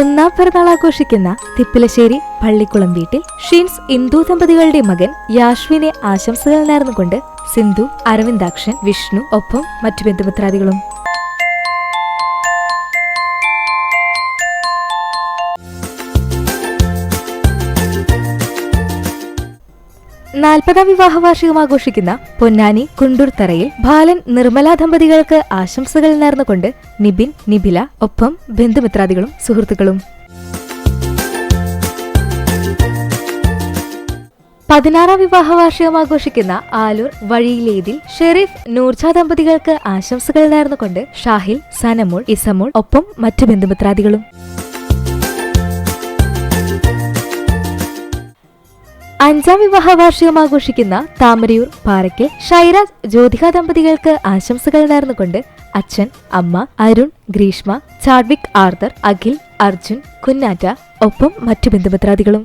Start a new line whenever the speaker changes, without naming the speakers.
ഒന്നാം പിറന്നാൾ ആഘോഷിക്കുന്ന തിപ്പിലശ്ശേരി പള്ളിക്കുളം വീട്ടിൽ ഷിൻസ് ഇന്ദു ദമ്പതികളുടെ മകൻ യാഷ്വിനെ ആശംസകൾ നേർന്നുകൊണ്ട് സിന്ധു, അരവിന്ദാക്ഷൻ, വിഷ്ണു ഒപ്പം മറ്റു ബന്ധുമിത്രാദികളും. 40ാം വിവാഹ വാർഷികം ആഘോഷിക്കുന്ന പൊന്നാനി കുണ്ടൂർത്തറയിൽ ബാലൻ, നിർമ്മല ദമ്പതികൾക്ക് ആശംസകൾ നേർന്നുകൊണ്ട് നിബിൻ, നിബില ഒപ്പം ബന്ധുമിത്രാദികളും സുഹൃത്തുക്കളും. 16ാം വിവാഹ വാർഷികം ആഘോഷിക്കുന്ന ആലൂർ വഴിയിലേതിൽ ഷെരീഫ്, നൂർജ ദമ്പതികൾക്ക് ആശംസകൾ നേർന്നുകൊണ്ട് ഷാഹിൽ, സനമോൾ, ഇസമോൾ ഒപ്പം മറ്റു ബന്ധുമിത്രാദികളും. 5ാം വിവാഹ വാർഷികം ആഘോഷിക്കുന്ന താമരയൂർ പാറയ്ക്കൽ ഷൈരാജ്, ജ്യോതിക ദമ്പതികൾക്ക് ആശംസകൾ നേർന്നുകൊണ്ട് അച്ഛൻ, അമ്മ, അരുൺ, ഗ്രീഷ്മ, ചാഡ്വിക്, ആർതർ, അഖിൽ, അർജുൻ, കുന്നാറ്റ ഒപ്പം മറ്റു ബന്ധുമിത്രാദികളും.